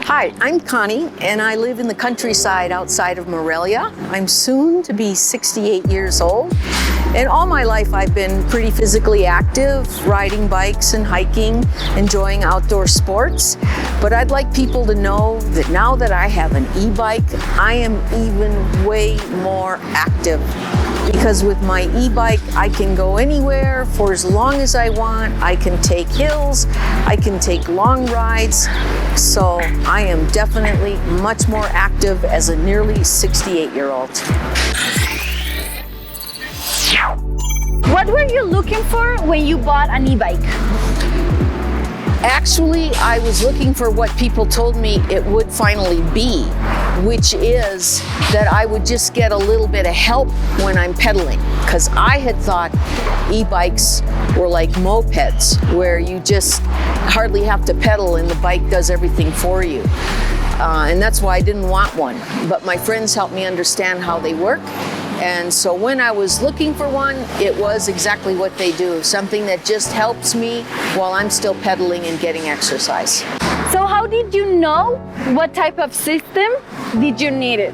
Hi, I'm Connie, and I live in the countryside outside of Morelia. I'm soon to be 68 years old, and all my life I've been pretty physically active, riding bikes and hiking, enjoying outdoor sports. But I'd like people to know that now that I have an e-bike, I am even way more active. Because with my e-bike, I can go anywhere for as long as I want. I can take hills, I can take long rides. So I am definitely much more active as a nearly 68-year-old. What were you looking for when you bought an e-bike? Actually, I was looking for what people told me it would finally be, which is that I would just get a little bit of help when I'm pedaling. Because I had thought e-bikes were like mopeds, where you just hardly have to pedal and the bike does everything for you. And that's why I didn't want one. But my friends helped me understand how they work. And so when I was looking for one, it was exactly what they do, something that just helps me while I'm still pedaling and getting exercise. So how did you know what type of system did you need it?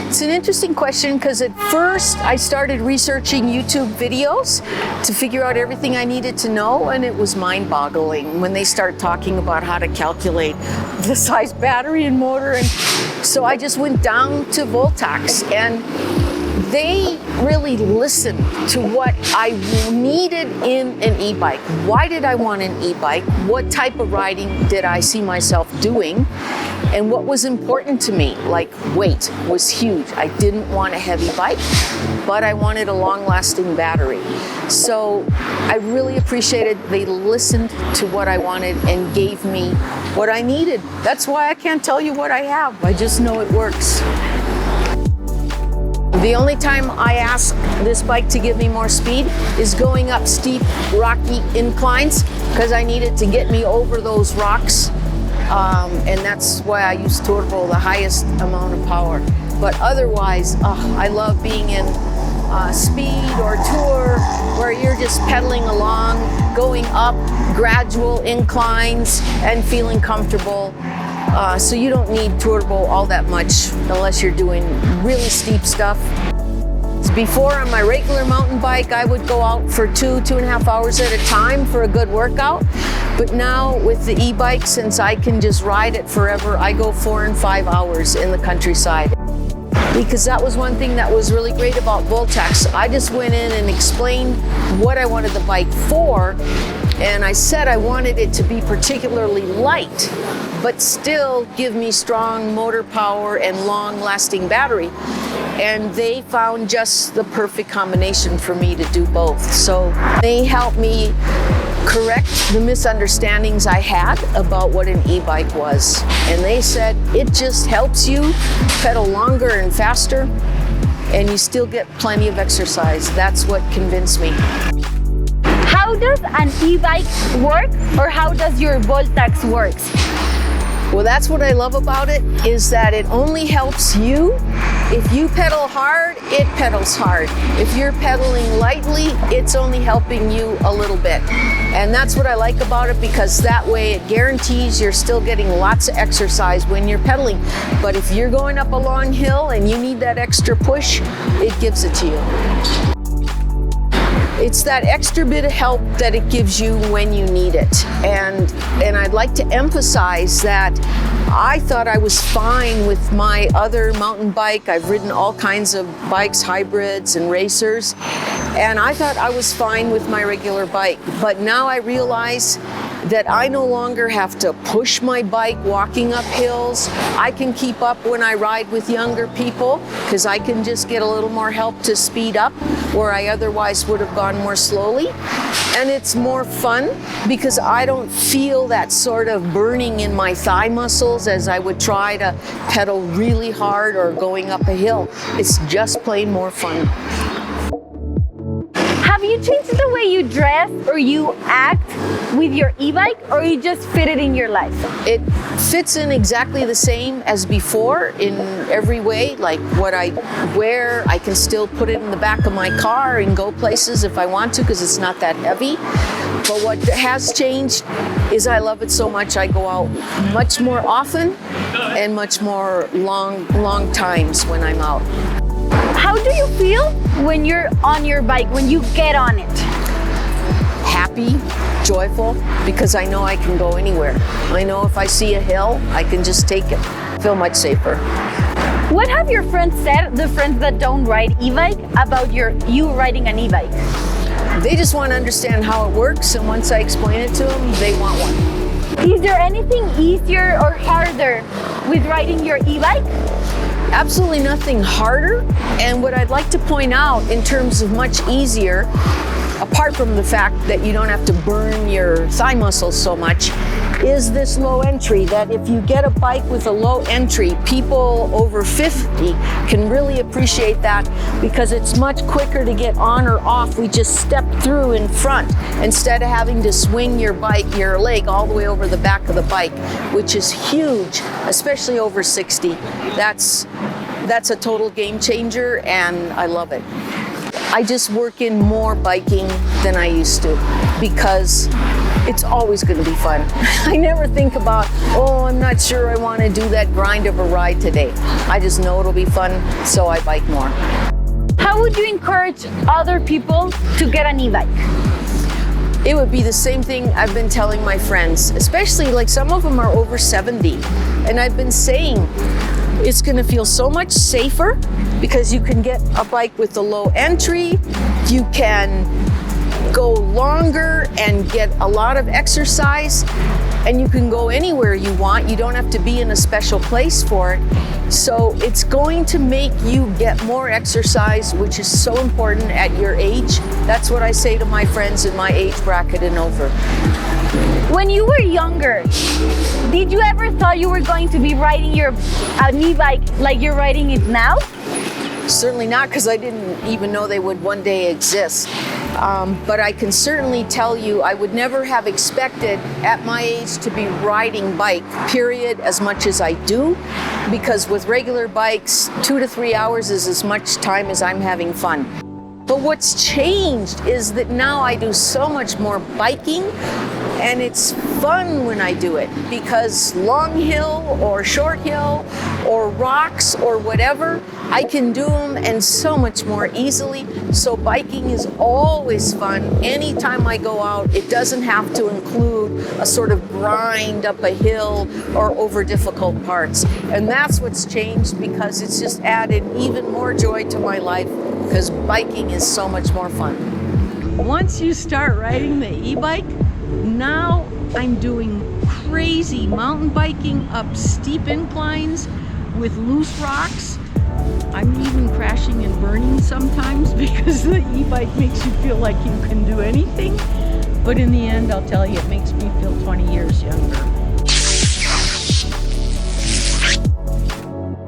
It's an interesting question because at first I started researching YouTube videos to figure out everything I needed to know, and it was mind-boggling when they start talking about how to calculate the size battery and motor. And so I just went down to Voltax, and they really listened to what I needed in an e-bike. Why did I want an e-bike? What type of riding did I see myself doing? And what was important to me, like weight was huge. I didn't want a heavy bike, but I wanted a long-lasting battery. So I really appreciated they listened to what I wanted and gave me what I needed. That's why I can't tell you what I have. I just know it works. The only time I ask this bike to give me more speed is going up steep, rocky inclines, because I need it to get me over those rocks. And that's why I use turbo, the highest amount of power. But otherwise, I love being in speed or tour where you're just pedaling along, going up gradual inclines and feeling comfortable. So you don't need turbo all that much unless you're doing really steep stuff. Before on my regular mountain bike, I would go out for 2.5 hours at a time for a good workout. But now with the e-bike, since I can just ride it forever, I go 4 and 5 hours in the countryside. Because that was one thing that was really great about Voltax. I just went in and explained what I wanted the bike for, and I said I wanted it to be particularly light, but still give me strong motor power and long-lasting battery. And they found just the perfect combination for me to do both. So they helped me correct the misunderstandings I had about what an e-bike was. And they said it just helps you pedal longer and faster, and you still get plenty of exercise. That's what convinced me. How does an e-bike work, or how does your Voltax work? Well, that's what I love about it, is that it only helps you. If you pedal hard, it pedals hard. If you're pedaling lightly, it's only helping you a little bit. And that's what I like about it, because that way it guarantees you're still getting lots of exercise when you're pedaling. But if you're going up a long hill and you need that extra push, it gives it to you. It's that extra bit of help that it gives you when you need it. And I'd like to emphasize that I thought I was fine with my other mountain bike. I've ridden all kinds of bikes, hybrids and racers, and I thought I was fine with my regular bike. But now I realize that I no longer have to push my bike walking up hills. I can keep up when I ride with younger people, because I can just get a little more help to speed up where I otherwise would have gone more slowly. And it's more fun because I don't feel that sort of burning in my thigh muscles as I would try to pedal really hard or going up a hill. It's just plain more fun. Have you changed the way you dress or you act with your e-bike, or you just fit it in your life? It fits in exactly the same as before in every way. Like what I wear, I can still put it in the back of my car and go places if I want to, because it's not that heavy. But what has changed is I love it so much. I go out much more often and much more long times when I'm out. How do you feel when you're on your bike, when you get on it? Happy, joyful, because I know I can go anywhere. I know if I see a hill, I can just take it. I feel much safer. What have your friends said, the friends that don't ride e-bike, about you riding an e-bike? They just want to understand how it works, and once I explain it to them, they want one. Is there anything easier or harder with riding your e-bike? Absolutely nothing harder. And what I'd like to point out in terms of much easier, apart from the fact that you don't have to burn your thigh muscles so much, is this low entry, that if you get a bike with a low entry, people over 50 can really appreciate that because it's much quicker to get on or off. We just step through in front instead of having to swing your leg all the way over the back of the bike, which is huge, especially over 60. That's a total game changer, and I love it. I just work in more biking than I used to because it's always going to be fun. I never think about, oh, I'm not sure I want to do that grind of a ride today. I just know it'll be fun, so I bike more. How would you encourage other people to get an e-bike? It would be the same thing I've been telling my friends, especially like some of them are over 70. And I've been saying, it's going to feel so much safer because you can get a bike with a low entry, you can go longer and get a lot of exercise, and you can go anywhere you want. You don't have to be in a special place for it. So it's going to make you get more exercise, which is so important at your age. That's what I say to my friends in my age bracket and over. When you were younger, did you ever thought you were going to be riding an e-bike like you're riding it now? Certainly not, because I didn't even know they would one day exist. But I can certainly tell you I would never have expected at my age to be riding bike, period, as much as I do, because with regular bikes, 2 to 3 hours is as much time as I'm having fun. But what's changed is that now I do so much more biking, and it's fun when I do it because long hill or short hill or rocks or whatever, I can do them and so much more easily. So biking is always fun. Anytime I go out, it doesn't have to include a sort of grind up a hill or over difficult parts. And that's what's changed because it's just added even more joy to my life because biking is so much more fun. Once you start riding the e-bike, now I'm doing crazy mountain biking up steep inclines with loose rocks. I'm even crashing and burning sometimes because the e-bike makes you feel like you can do anything. But in the end, I'll tell you, it makes me feel 20 years younger.